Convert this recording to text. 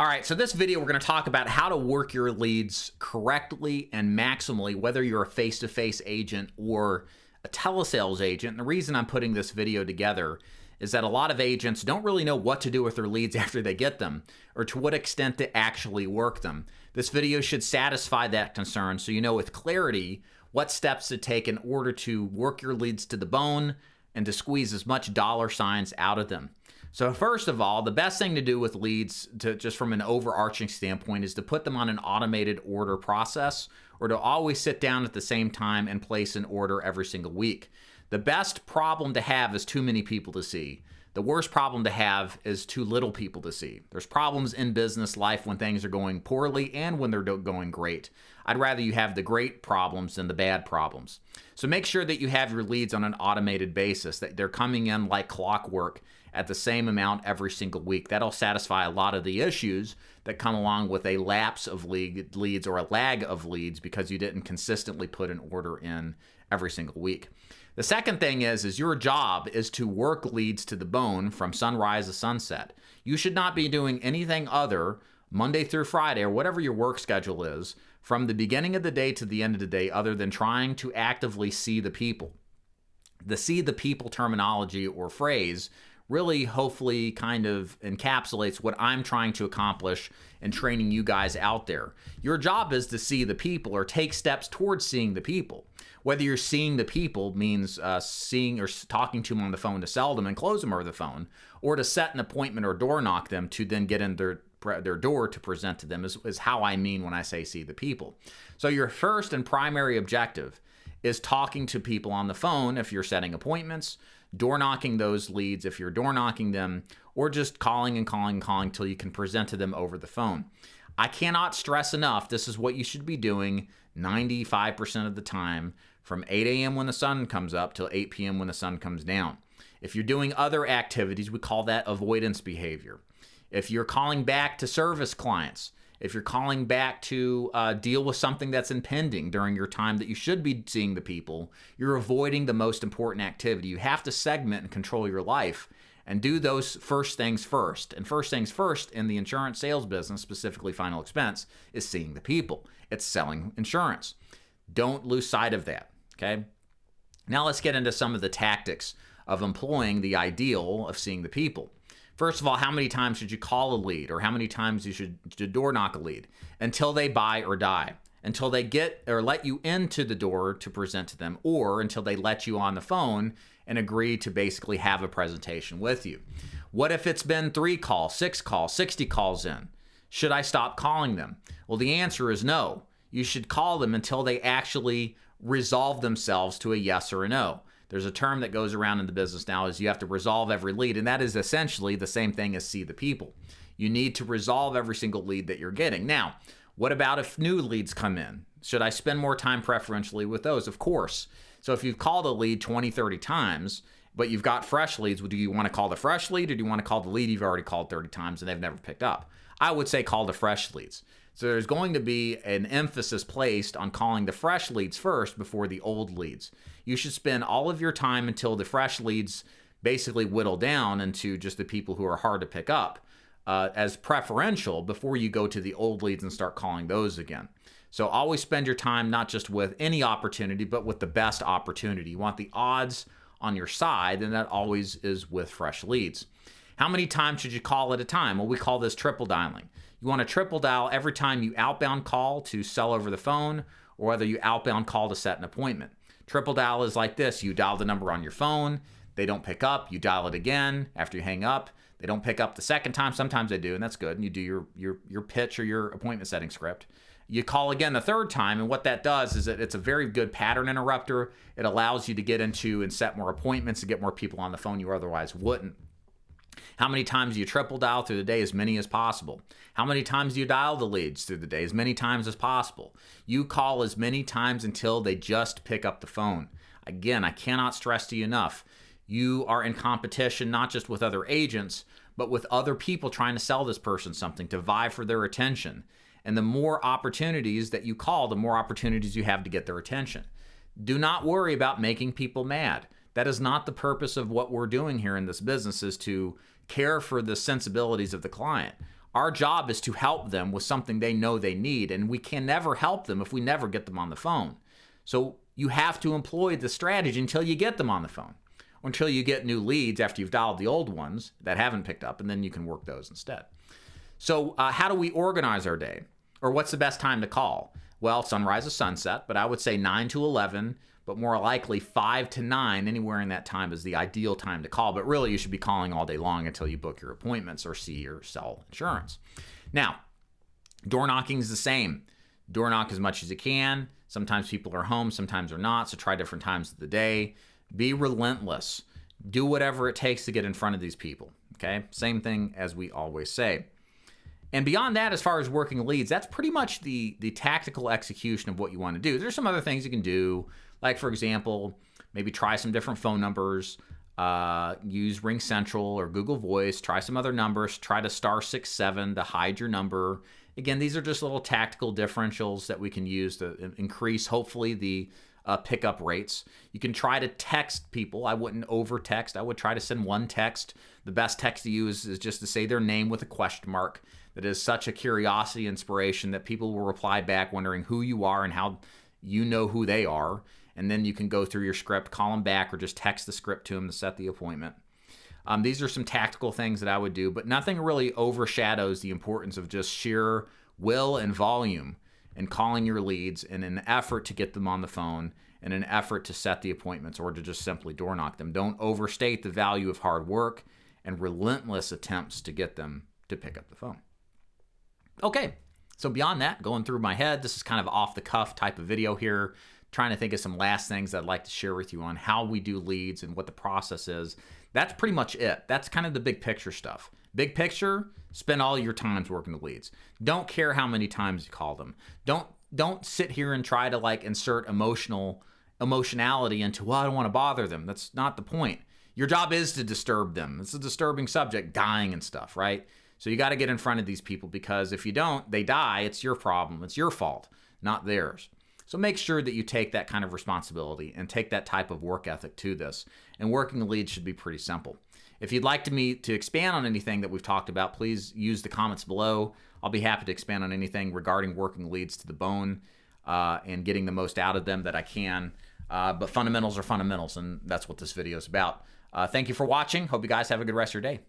All right, so this video, we're going to talk about how to work your leads correctly and maximally, whether you're a face-to-face agent or a telesales agent. And the reason I'm putting this video together is that a lot of agents don't really know what to do with their leads after they get them, or to what extent to actually work them. This video should satisfy that concern so you know with clarity what steps to take in order to work your leads to the bone and to squeeze as much dollar signs out of them. So first of all, the best thing to do with leads, just from an overarching standpoint, is to put them on an automated order process, or to always sit down at the same time and place an order every single week. The best problem to have is too many people to see. The worst problem to have is too little people to see. There's problems in business life when things are going poorly and when they're going great. I'd rather you have the great problems than the bad problems. So make sure that you have your leads on an automated basis, that they're coming in like clockwork at the same amount every single week. That'll satisfy a lot of the issues that come along with a lapse of leads or a lag of leads because you didn't consistently put an order in every single week. The second thing is your job is to work leads to the bone from sunrise to sunset. You should not be doing anything other Monday through Friday, or whatever your work schedule is, from the beginning of the day to the end of the day, other than trying to actively see the people. The see the people terminology or phrase really hopefully kind of encapsulates what I'm trying to accomplish in training you guys out there. Your job is to see the people, or take steps towards seeing the people. Whether you're seeing the people means seeing or talking to them on the phone to sell them and close them over the phone, or to set an appointment or door knock them to then get in their door to present to them is how I mean when I say see the people. So your first and primary objective is talking to people on the phone if you're setting appointments, door knocking those leads if you're door knocking them, or just calling and calling and calling until you can present to them over the phone. I cannot stress enough, this is what you should be doing 95% of the time, from 8 a.m. when the sun comes up till 8 p.m. when the sun comes down. If you're doing other activities, we call that avoidance behavior. If you're calling back to service clients, if you're calling back to deal with something that's impending during your time that you should be seeing the people, you're avoiding the most important activity. You have to segment and control your life and do those first things first. And first things first in the insurance sales business, specifically final expense, is seeing the people. It's selling insurance. Don't lose sight of that, okay? Now let's get into some of the tactics of employing the ideal of seeing the people. First of all, how many times should you call a lead, or how many times you should door knock a lead? Until they buy or die, until they get or let you into the door to present to them, or until they let you on the phone and agree to basically have a presentation with you. What if it's been 3 calls, 6 calls, 60 calls in? Should I stop calling them? Well, the answer is no. You should call them until they actually resolve themselves to a yes or a no. There's a term that goes around in the business now is you have to resolve every lead, and that is essentially the same thing as see the people. You need to resolve every single lead that you're getting. Now, what about if new leads come in? Should I spend more time preferentially with those? Of course. So if you've called a lead 20, 30 times, but you've got fresh leads, well, do you want to call the fresh lead, or do you want to call the lead you've already called 30 times and they've never picked up? I would say call the fresh leads. So there's going to be an emphasis placed on calling the fresh leads first before the old leads. You should spend all of your time until the fresh leads basically whittle down into just the people who are hard to pick up as preferential before you go to the old leads and start calling those again. So always spend your time not just with any opportunity, but with the best opportunity. You want the odds on your side, and that always is with fresh leads. How many times should you call at a time? Well, we call this triple dialing. You want to triple dial every time you outbound call to sell over the phone, or whether you outbound call to set an appointment. Triple dial is like this. You dial the number on your phone. They don't pick up. You dial it again after you hang up. They don't pick up the second time. Sometimes they do, and that's good. And you do your pitch or your appointment setting script. You call again the third time, and what that does is that it's a very good pattern interrupter. It allows you to get into and set more appointments and get more people on the phone you otherwise wouldn't. How many times do you triple dial through the day? As many as possible. How many times do you dial the leads through the day? As many times as possible. You call as many times until they just pick up the phone. Again, I cannot stress to you enough. You are in competition not just with other agents, but with other people trying to sell this person something, to vie for their attention. And the more opportunities that you call, the more opportunities you have to get their attention. Do not worry about making people mad. That is not the purpose of what we're doing here in this business, is to care for the sensibilities of the client. Our job is to help them with something they know they need, and we can never help them if we never get them on the phone. So you have to employ the strategy until you get them on the phone, or until you get new leads after you've dialed the old ones that haven't picked up, and then you can work those instead. So how do we organize our day? Or what's the best time to call? Well, sunrise to sunset, but I would say 9 to 11, but more likely 5 to 9, anywhere in that time is the ideal time to call. But really, you should be calling all day long until you book your appointments or see or sell insurance. Now, door knocking is the same. Door knock as much as you can. Sometimes people are home, sometimes they're not, so try different times of the day. Be relentless. Do whatever it takes to get in front of these people, okay? Same thing as we always say. And beyond that, as far as working leads, that's pretty much the tactical execution of what you want to do. There's some other things you can do, like, for example, maybe try some different phone numbers, use Ring Central or Google Voice, try some other numbers, try to *67 to hide your number. Again, these are just little tactical differentials that we can use to increase, hopefully, the pickup rates. You can try to text people. I wouldn't over text. I would try to send one text. The best text to use is just to say their name with a question mark. That is such a curiosity inspiration that people will reply back wondering who you are and how you know who they are. And then you can go through your script, call them back, or just text the script to them to set the appointment. These are some tactical things that I would do, but nothing really overshadows the importance of just sheer will and volume and calling your leads in an effort to get them on the phone, in an effort to set the appointments, or to just simply door knock them. Don't overstate the value of hard work and relentless attempts to get them to pick up the phone. Okay, so beyond that, going through my head, this is kind of off the cuff type of video here, trying to think of some last things I'd like to share with you on how we do leads and what the process is. That's pretty much it. That's kind of the big picture stuff. Big picture, spend all your times working the leads. Don't care how many times you call them. Don't sit here and try to like insert emotionality into, well, I don't want to bother them. That's not the point. Your job is to disturb them. It's a disturbing subject, dying and stuff, right? So you got to get in front of these people, because if you don't, they die. It's your problem. It's your fault, not theirs. So make sure that you take that kind of responsibility and take that type of work ethic to this. And working leads should be pretty simple. If you'd like me to expand on anything that we've talked about, please use the comments below. I'll be happy to expand on anything regarding working leads to the bone and getting the most out of them that I can. But fundamentals are fundamentals, and that's what this video is about. Thank you for watching. Hope you guys have a good rest of your day.